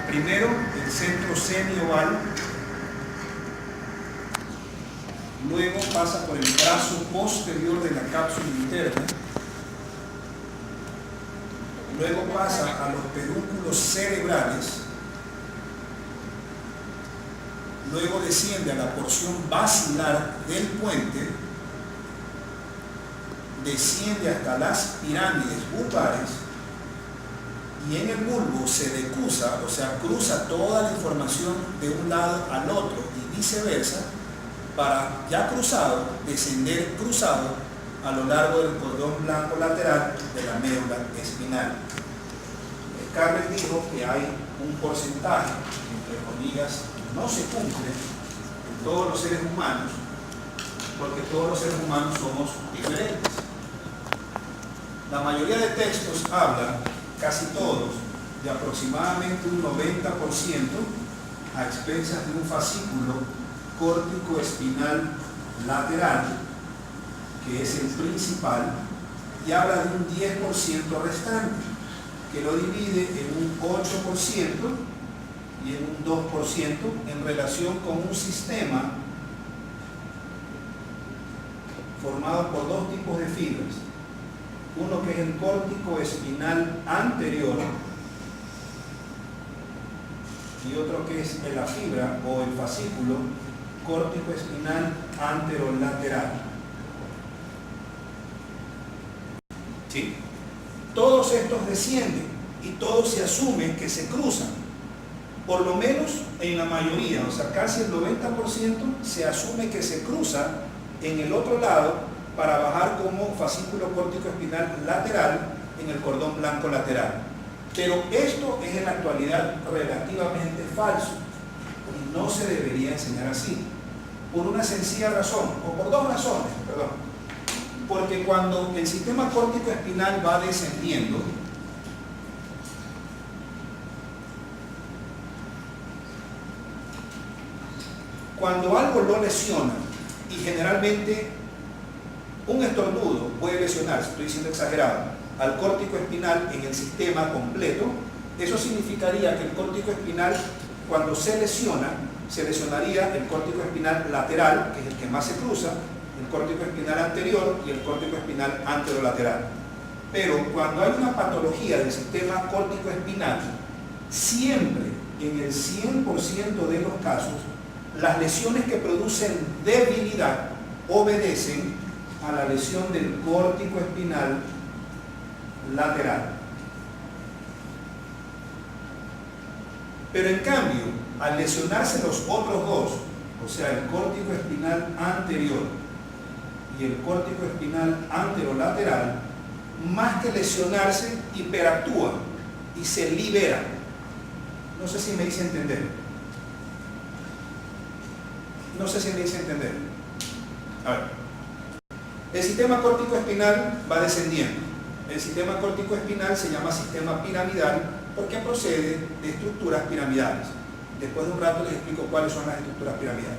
Primero, el centro semioval, luego pasa por el brazo posterior de la cápsula interna, luego pasa a los pedúnculos cerebrales, luego desciende a la porción basilar del puente, desciende hasta las pirámides vulvares y en el bulbo se decusa, o sea, cruza toda la información de un lado al otro y viceversa, para ya cruzado, descender cruzado a lo largo del cordón blanco lateral de la médula espinal. Carles dijo que hay un porcentaje, entre comillas, no se cumple en todos los seres humanos, porque todos los seres humanos somos diferentes. La mayoría de textos hablan, casi todos, de aproximadamente un 90% a expensas de un fascículo córtico espinal lateral, que es el principal, y habla de un 10% restante, que lo divide en un 8% y en un 2% en relación con un sistema formado por dos tipos de fibras. Uno que es el córtico espinal anterior y otro que es la fibra o el fascículo córtico espinal anterolateral. ¿Sí? Todos estos descienden y todos se asume que se cruzan, por lo menos en la mayoría, o sea, casi el 90% se asume que se cruza en el otro lado para bajar como fascículo córtico espinal lateral en el cordón blanco lateral. Pero esto es en la actualidad relativamente falso y no se debería enseñar así, por una sencilla razón, o por dos razones, perdón. Porque cuando el sistema córtico espinal va descendiendo, cuando algo lo lesiona, y generalmente un estornudo puede lesionar, si estoy diciendo exagerado, al córtico espinal en el sistema completo, eso significaría que el córtico espinal, cuando se lesiona, se lesionaría el córtico espinal lateral, que es el que más se cruza, el córtico espinal anterior y el córtico espinal anterolateral. Pero cuando hay una patología del sistema córtico espinal, siempre, en el 100% de los casos, las lesiones que producen debilidad obedecen a la lesión del córtico espinal lateral. Pero en cambio, al lesionarse los otros dos, o sea, el córtico espinal anterior y el córtico espinal anterolateral, más que lesionarse, hiperactúa y se libera. No sé si me hice entender. No sé si me hice entender. A ver. El sistema córtico espinal va descendiendo. El sistema córtico espinal se llama sistema piramidal porque procede de estructuras piramidales. Después de un rato les explico cuáles son las estructuras piramidales.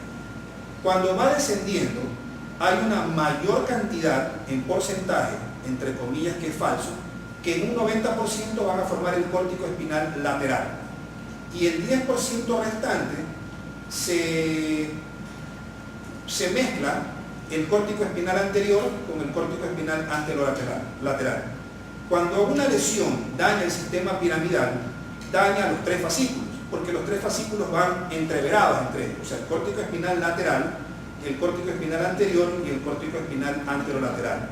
Cuando va descendiendo, hay una mayor cantidad en porcentaje, entre comillas que es falso, que en un 90% van a formar el córtico espinal lateral. Y el 10% restante se mezcla el córtico espinal anterior con el córtico espinal anterolateral. Cuando una lesión daña el sistema piramidal, daña los tres fascículos, porque los tres fascículos van entreverados entre ellos, o sea, el córtico espinal lateral, el córtico espinal anterior y el córtico espinal anterolateral.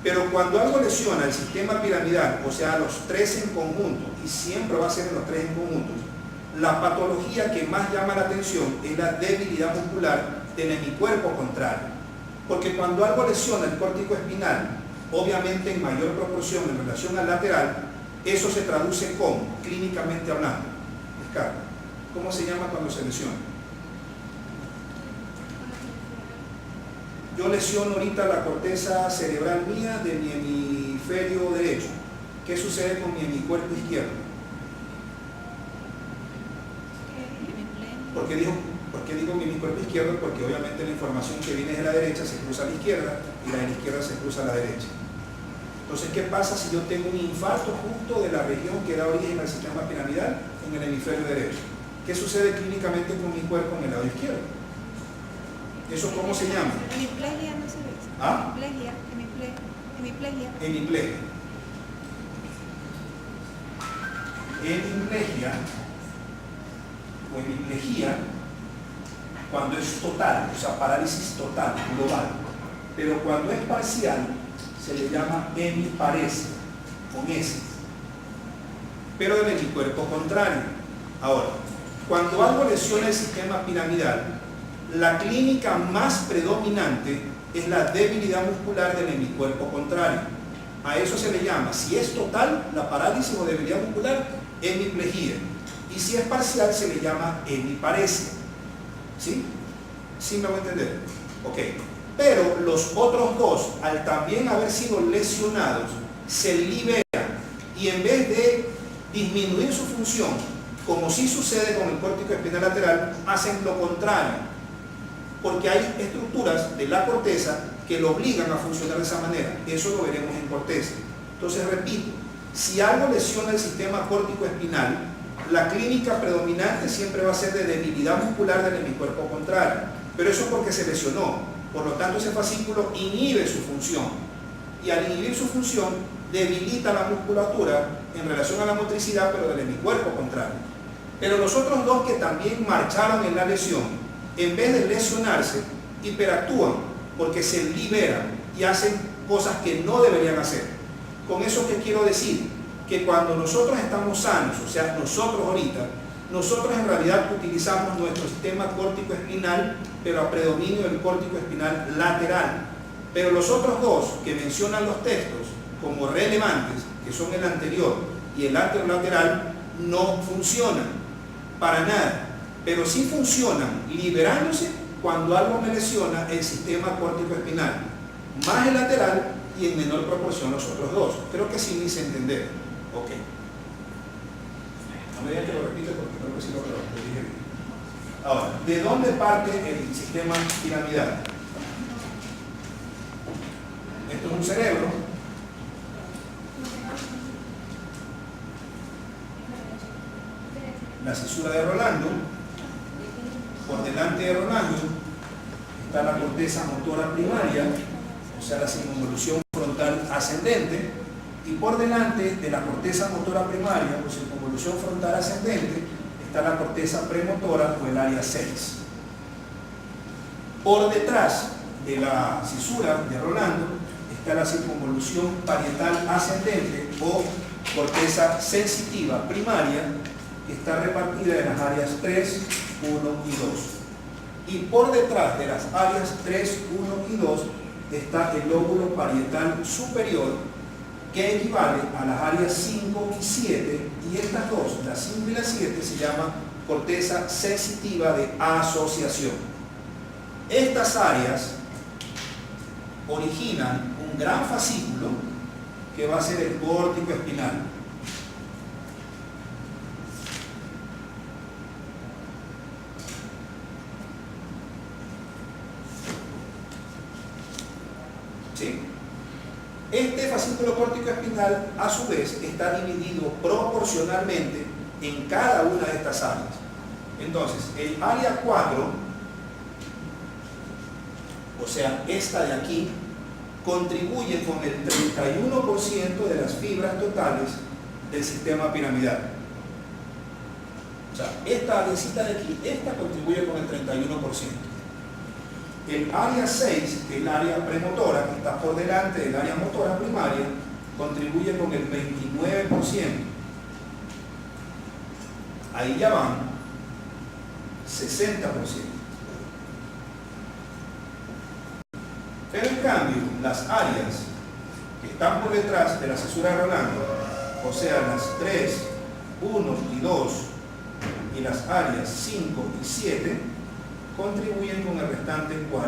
Pero cuando algo lesiona el sistema piramidal, o sea, los tres en conjunto, y siempre va a ser los tres en conjunto, la patología que más llama la atención es la debilidad muscular del hemicuerpo contrario. Porque cuando algo lesiona el córtico espinal, obviamente en mayor proporción en relación al lateral, eso se traduce como, clínicamente hablando, ¿cómo se llama cuando se lesiona? Yo lesiono ahorita la corteza cerebral mía de mi hemisferio derecho. ¿Qué sucede con mi hemicuerpo izquierdo? ¿Por qué digo mi hemiscuerpo izquierdo? Porque obviamente la información que viene de la derecha se cruza a la izquierda y la de la izquierda se cruza a la derecha. Entonces, ¿qué pasa si yo tengo un infarto justo de la región que da origen al sistema piramidal en el hemisferio derecho? ¿Qué sucede clínicamente con mi cuerpo en el lado izquierdo? ¿Eso cómo se llama? Hemiplegia, no se ve. ¿Ah? Hemiplegia. Hemiplegia. Hemiplegia o hemiplegia cuando es total, o sea, parálisis total, global. Pero cuando es parcial, se le llama hemiparesia, con S. Pero del hemicuerpo contrario. Ahora, cuando algo lesiona el sistema piramidal, la clínica más predominante es la debilidad muscular del hemicuerpo contrario. A eso se le llama, si es total, la parálisis o debilidad muscular, hemiplegia. Y si es parcial, se le llama hemiparesia. ¿Sí? ¿Sí me voy a entender? Ok. Pero los otros dos, al también haber sido lesionados, se liberan y en vez de disminuir su función, como sí sucede con el córtico espinal lateral, hacen lo contrario. Porque hay estructuras de la corteza que lo obligan a funcionar de esa manera. Eso lo veremos en corteza. Entonces, repito, si algo lesiona el sistema córtico espinal, la clínica predominante siempre va a ser de debilidad muscular del hemicuerpo contrario. Pero eso es porque se lesionó. Por lo tanto, ese fascículo inhibe su función. Y al inhibir su función, debilita la musculatura en relación a la motricidad, pero del hemicuerpo contrario. Pero los otros dos que también marcharon en la lesión, en vez de lesionarse, hiperactúan porque se liberan y hacen cosas que no deberían hacer. Con eso, ¿qué quiero decir? Que cuando nosotros estamos sanos, o sea, nosotros ahorita, nosotros en realidad utilizamos nuestro sistema córtico espinal, pero a predominio del córtico espinal lateral. Pero los otros dos que mencionan los textos como relevantes, que son el anterior y el anterolateral, no funcionan para nada. Pero sí funcionan liberándose cuando algo me lesiona el sistema córtico espinal, más el lateral y en menor proporción los otros dos. Creo que sí me hice entender. Ok. No me digan que lo repite porque creo que sí lo dije bien. Ahora, ¿de dónde parte el sistema piramidal? Esto es un cerebro. La cisura de Rolando. Por delante de Rolando está la corteza motora primaria, o sea, la circunvolución frontal ascendente, y por delante de la corteza motora primaria o circunvolución frontal ascendente está la corteza premotora o el área 6. Por detrás de la cisura de Rolando está la circunvolución parietal ascendente o corteza sensitiva primaria, que está repartida en las áreas 3, 1 y 2. Y por detrás de las áreas 3, 1 y 2 está el lóbulo parietal superior, que equivale a las áreas 5 y 7, y estas dos, la 5 y la 7, se llama corteza sensitiva de asociación. Estas áreas originan un gran fascículo que va a ser el córtico espinal. ¿Sí? Este fascículo córtico espinal, a su vez, está dividido proporcionalmente en cada una de estas áreas. Entonces, el área 4, o sea, esta de aquí, contribuye con el 31% de las fibras totales del sistema piramidal. O sea, esta áreacita de aquí, esta contribuye con el 31%. El área 6, que es el área premotora, que está por delante del área motora primaria, contribuye con el 29%. Ahí ya van 60%. Pero en cambio, las áreas que están por detrás de la cisura de Rolando, o sea, las 3, 1 y 2, y las áreas 5 y 7, contribuyen con el restante 40%.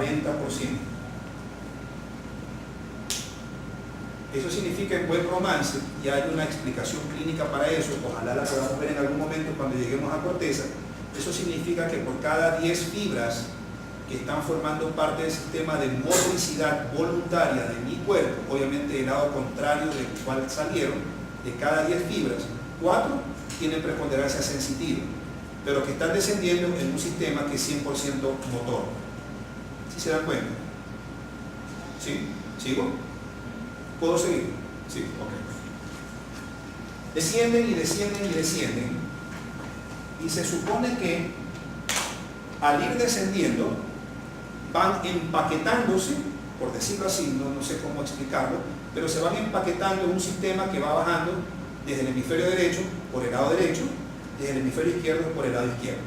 Eso significa en buen romance, y hay una explicación clínica para eso, ojalá la podamos ver en algún momento cuando lleguemos a corteza. Eso significa que por cada 10 fibras que están formando parte del sistema de motricidad voluntaria de mi cuerpo, obviamente del lado contrario del cual salieron, de cada 10 fibras, 4 tienen preponderancia sensitiva, pero que están descendiendo en un sistema que es 100% motor. ¿Sí se dan cuenta? ¿Sí? ¿Sigo? ¿Puedo seguir? Sí, ok. Descienden y descienden y descienden, y se supone que al ir descendiendo van empaquetándose, por decirlo así, no sé cómo explicarlo, pero se van empaquetando en un sistema que va bajando desde el hemisferio derecho por el lado derecho, desde el hemisferio izquierdo por el lado izquierdo,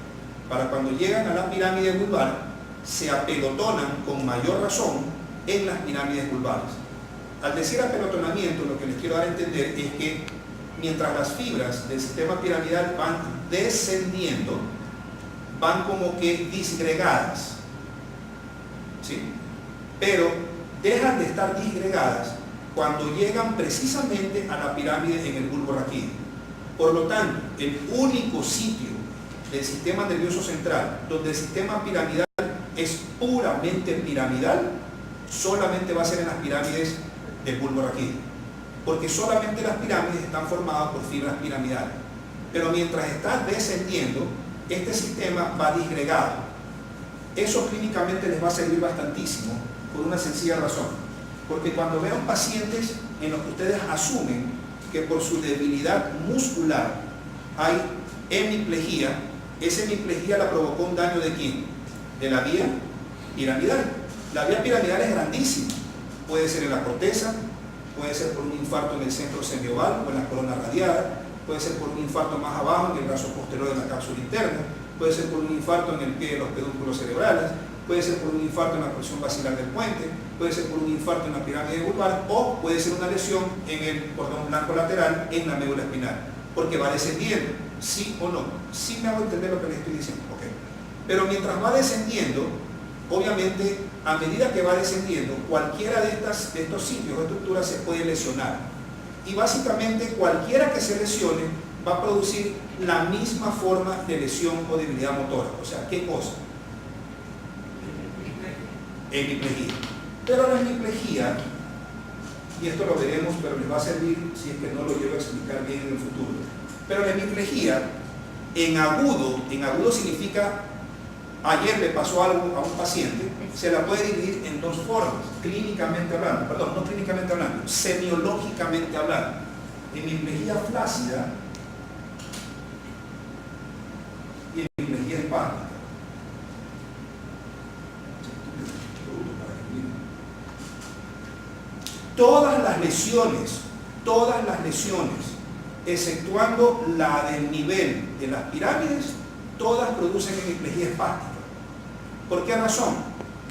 para cuando llegan a la pirámide vulvar se apelotonan con mayor razón en las pirámides vulvares. Al decir apelotonamiento, lo que les quiero dar a entender es que mientras las fibras del sistema piramidal van descendiendo, van como que disgregadas, ¿sí? Pero dejan de estar disgregadas cuando llegan precisamente a la pirámide en el bulbo raquídeo. Por lo tanto, el único sitio del sistema nervioso central donde el sistema piramidal es puramente piramidal, solamente va a ser en las pirámides del bulbo raquídeo, porque solamente las pirámides están formadas por fibras piramidales. Pero mientras está descendiendo, este sistema va disgregado. Eso clínicamente les va a servir bastantísimo por una sencilla razón, porque cuando vean pacientes en los que ustedes asumen que por su debilidad muscular hay hemiplegia, esa hemiplegia la provocó un daño ¿de quién? De la vía piramidal. La vía piramidal es grandísima, puede ser en la corteza, puede ser por un infarto en el centro semioval o en la columna radiada, puede ser por un infarto más abajo en el brazo posterior de la cápsula interna, puede ser por un infarto en el pie de los pedúnculos cerebrales, puede ser por un infarto en la porción basilar del puente, puede ser por un infarto en la pirámide vulvar, o puede ser una lesión en el cordón blanco lateral en la médula espinal, porque va descendiendo, sí o no. Sí me hago entender lo que les estoy diciendo, ok. Pero mientras va descendiendo, obviamente, a medida que va descendiendo, cualquiera de estos sitios o estructuras se puede lesionar. Y básicamente cualquiera que se lesione va a producir la misma forma de lesión o debilidad motora. O sea, ¿qué cosa? Hemiplegia. Pero la hemiplegia, y esto lo veremos, pero les va a servir si es que no lo llevo a explicar bien en el futuro. Pero la hemiplegia en agudo significa ayer le pasó algo a un paciente, se la puede dividir en dos formas, clínicamente hablando, perdón, no clínicamente hablando, semiológicamente hablando. Hemiplegia flácida y hemiplegia espástica. Todas las lesiones, exceptuando la del nivel de las pirámides, todas producen hemiplegia espástica. ¿Por qué razón?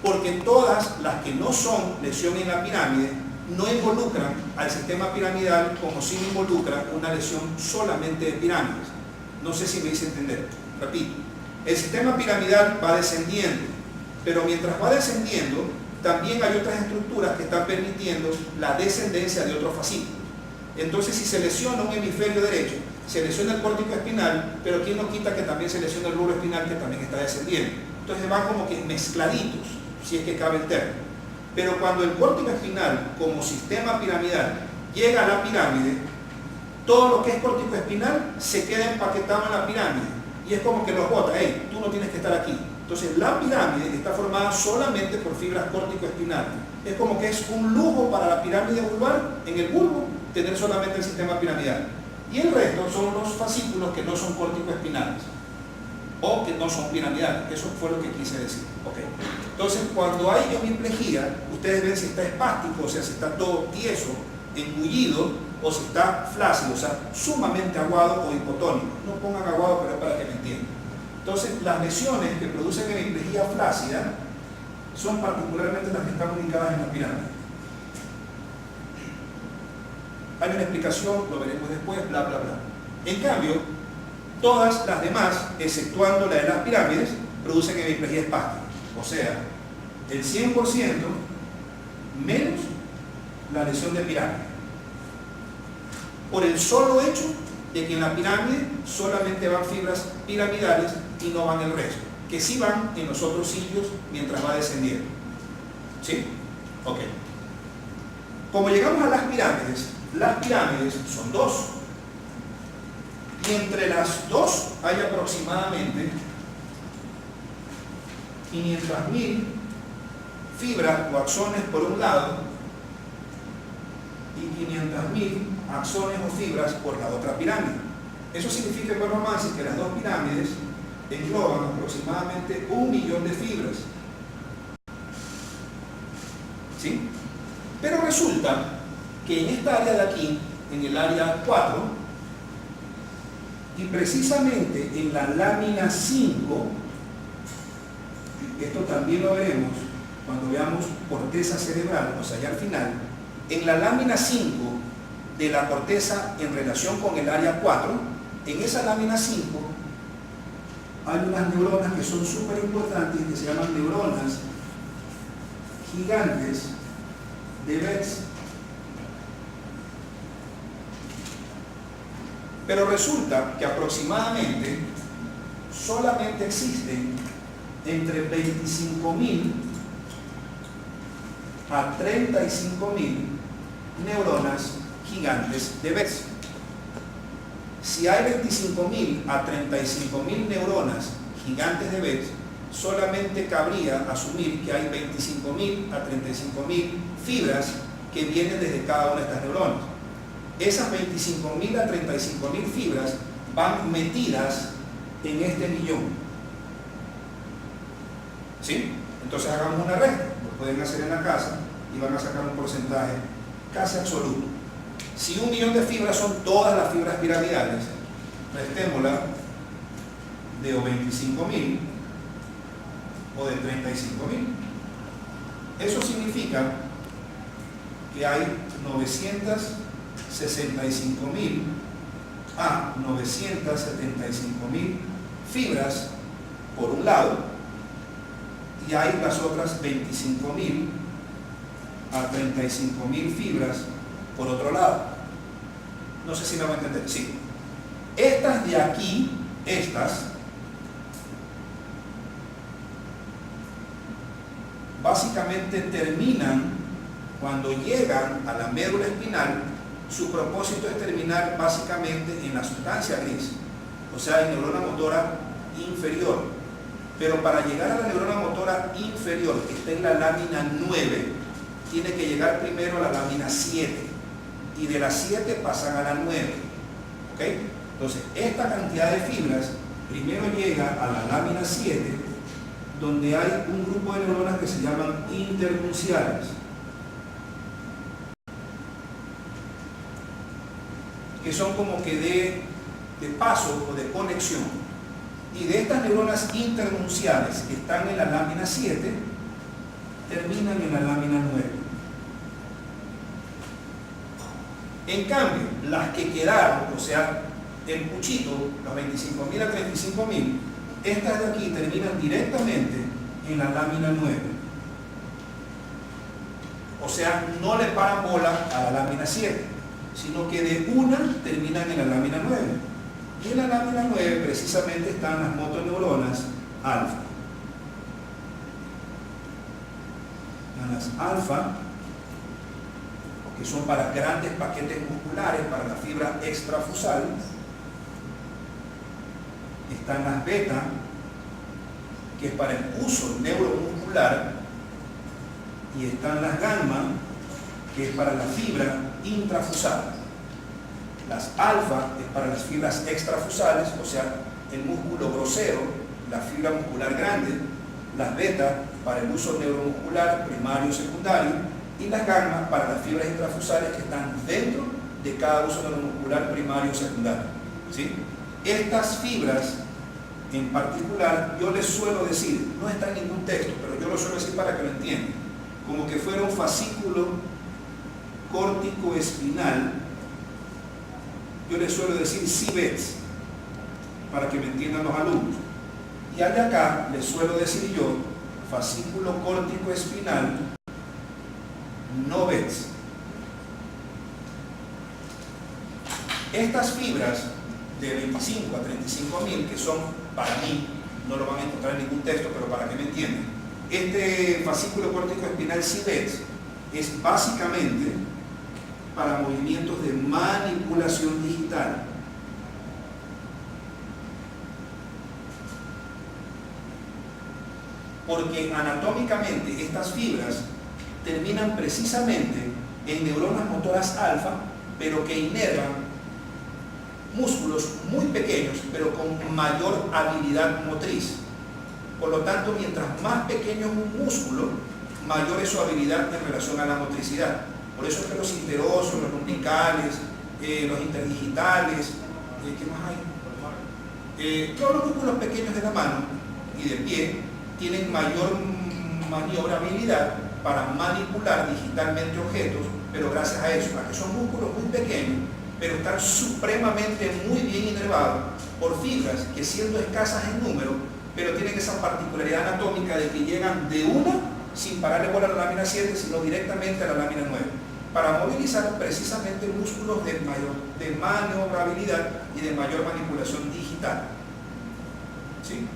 Porque todas las que no son lesión en la pirámide no involucran al sistema piramidal como si involucra una lesión solamente de pirámides. No sé si me hice entender. Repito, el sistema piramidal va descendiendo, pero mientras va descendiendo, también hay otras estructuras que están permitiendo la descendencia de otros fascículos. Entonces, si se lesiona un hemisferio derecho, se lesiona el córtico espinal, pero ¿quién no quita que también se lesiona el bulbo espinal, que también está descendiendo? Entonces van como que mezcladitos, si es que cabe el término. Pero cuando el córtico espinal, como sistema piramidal, llega a la pirámide, todo lo que es córtico espinal se queda empaquetado en la pirámide. Y es como que los bota, hey, tú no tienes que estar aquí. Entonces la pirámide está formada solamente por fibras córtico-espinales. Es como que es un lujo para la pirámide vulvar, en el bulbo, tener solamente el sistema piramidal. Y el resto son los fascículos que no son córtico-espinales o que no son piramidales. Eso fue lo que quise decir. Okay. Entonces, cuando hay hemiplegia, ustedes ven si está espástico, o sea, si está todo tieso, engullido, o si está flácido, o sea, sumamente aguado o hipotónico. No pongan aguado, pero es para que me entiendan. Entonces, las lesiones que producen hemiplegia flácida son particularmente las que están ubicadas en la pirámide. Hay una explicación, lo veremos después, bla, bla, bla. En cambio, todas las demás, exceptuando la de las pirámides, producen hemiplegia espástica. O sea, el 100% menos la lesión de pirámide. Por el solo hecho de que en la pirámide solamente van fibras piramidales y no van el resto. que sí van en los otros sitios mientras va descendiendo. ¿Sí? Ok. Como llegamos a las pirámides son dos. Y entre las dos hay aproximadamente 500.000 fibras o axones por un lado y 500.000 axones o fibras por la otra pirámide. Eso significa en buen romance que las dos pirámides engloban aproximadamente 1 millón de fibras. ¿Sí? Pero resulta que en esta área de aquí, en el área 4, y precisamente en la lámina 5, esto también lo veremos cuando veamos corteza cerebral, o sea, ya al final, en la lámina 5 de la corteza en relación con el área 4, en esa lámina 5 hay unas neuronas que son súper importantes, que se llaman neuronas gigantes de Betz. Pero resulta que aproximadamente solamente existen entre 25.000 a 35.000 neuronas gigantes de Betz. Si hay 25.000 a 35.000 neuronas gigantes de Betz, solamente cabría asumir que hay 25.000 a 35.000 fibras que vienen desde cada una de estas neuronas. Esas 25.000 a 35.000 fibras van metidas en este millón. ¿Sí? Entonces hagamos una resta, lo pueden hacer en la casa y van a sacar un porcentaje casi absoluto. Si 1 millón de fibras son todas las fibras piramidales, restémosla de o 25.000 o de 35.000. Eso significa que hay 965.000 a 975.000 fibras por un lado, y hay las otras 25.000 a 35.000 fibras por otro lado. No sé si me va a entender. Sí. Estas de aquí, estas, básicamente terminan cuando llegan a la médula espinal. Su propósito es terminar básicamente en la sustancia gris, o sea, en neurona motora inferior. Pero para llegar a la neurona motora inferior, que está en la lámina 9, tiene que llegar primero a la lámina 7, y de la 7 pasan a la 9. ¿Ok? Entonces, esta cantidad de fibras primero llega a la lámina 7, donde hay un grupo de neuronas que se llaman internunciales, que son como que de paso o de conexión. Y de estas neuronas internunciales que están en la lámina 7, terminan en la lámina 9. En cambio, las que quedaron, o sea, el puchito, los 25.000 a 35.000, estas de aquí terminan directamente en la lámina 9. O sea, no le paran bola a la lámina 7, sino que de una terminan en la lámina 9. Y en la lámina 9 precisamente están las motoneuronas alfa. Las alfa, que son para grandes paquetes musculares, para la fibra extrafusal. Están las beta, que es para el uso neuromuscular. Y están las gamma, que es para la fibra intrafusal. Las alfa es para las fibras extrafusales, o sea, el músculo grosero, la fibra muscular grande. Las beta para el uso neuromuscular primario y secundario, y las gamma para las fibras intrafusales que están dentro de cada uso neuromuscular primario y secundario. ¿Sí? Estas fibras en particular, yo les suelo decir, no está en ningún texto, pero yo lo suelo decir para que lo entiendan, como que fuera un fascículo córtico espinal. Yo les suelo decir CBETS, para que me entiendan los alumnos. Y al de acá les suelo decir yo fascículo córtico espinal no BETS. Estas fibras de 25 a 35.000, que son para mí no lo van a encontrar en ningún texto, pero para que me entiendan. Este fascículo córtico espinal CIBEX es básicamente para movimientos de manipulación digital. Porque anatómicamente estas fibras terminan precisamente en neuronas motoras alfa, pero que inervan músculos muy pequeños, pero con mayor habilidad motriz. Por lo tanto, mientras más pequeño es un músculo, mayor es su habilidad en relación a la motricidad. Por eso es que los interosos, los lumbricales, los interdigitales, ¿qué más hay? Todos los músculos pequeños de la mano y del pie tienen mayor maniobrabilidad para manipular digitalmente objetos, pero gracias a eso, a que son músculos muy pequeños, pero están supremamente muy bien inervados por fibras que, siendo escasas en número, pero tienen esa particularidad anatómica de que llegan de una sin pararle bola a la lámina 7, sino directamente a la lámina 9, para movilizar precisamente músculos de maniobrabilidad y de mayor manipulación digital. ¿Sí?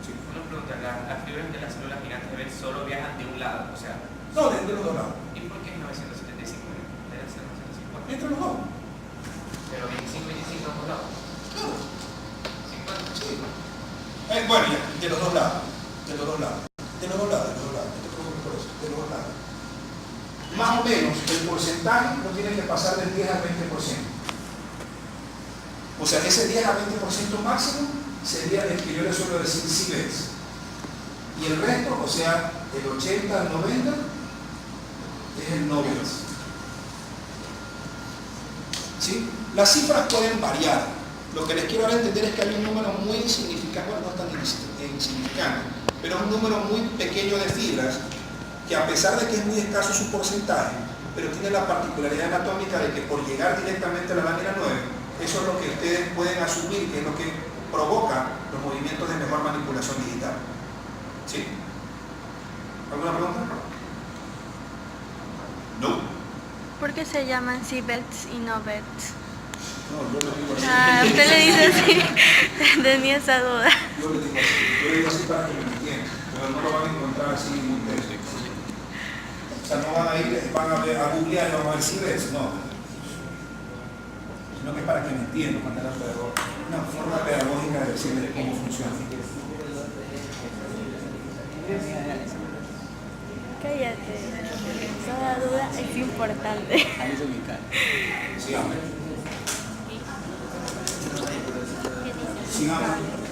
Sí. Una pregunta, las fibras de las células gigantes de Bell solo viajan de un lado, o sea... No, de los dos lados. ¿Y por qué es 975? Debe ser 950. Entre los dos. Pero 25 y 25 ambos lados. Claro. 50. Sí. Bueno, ya, de los dos lados. De los dos lados. De los dos lados, de los dos lados. No te preocupes por eso. De los dos lados. Más o menos, el porcentaje no tiene que pasar del 10 al 20%. O sea, ese 10 al 20% máximo sería el que yo le suelo decir CIBEX. Y el resto, o sea, el 80 al 90 es el no BEX. ¿Sí? Las cifras pueden variar. Lo que les quiero dar a entender es que hay un número muy insignificante, bueno, no tan insignificante, pero un número muy pequeño de fibras que, a pesar de que es muy escaso su porcentaje, pero tiene la particularidad anatómica de que, por llegar directamente a la lámina 9, eso es lo que ustedes pueden asumir que es lo que provoca los movimientos de mejor manipulación digital. ¿Sí? ¿Alguna pregunta? ¿No? ¿Por qué se llaman CIBEX y no BEX? No, yo le digo así. Usted le dice así, tenía esa duda. Yo le digo así. Yo le digo así para que me entiendan, pero no lo van a encontrar así en un texto. O sea, no van a ir, van a googlear y van a ver CIBEX, no. Sino que es para que me entiendan, una forma pedagógica de decirles cómo funciona. Cállate, toda duda es importante. Sigamos. Sigamos.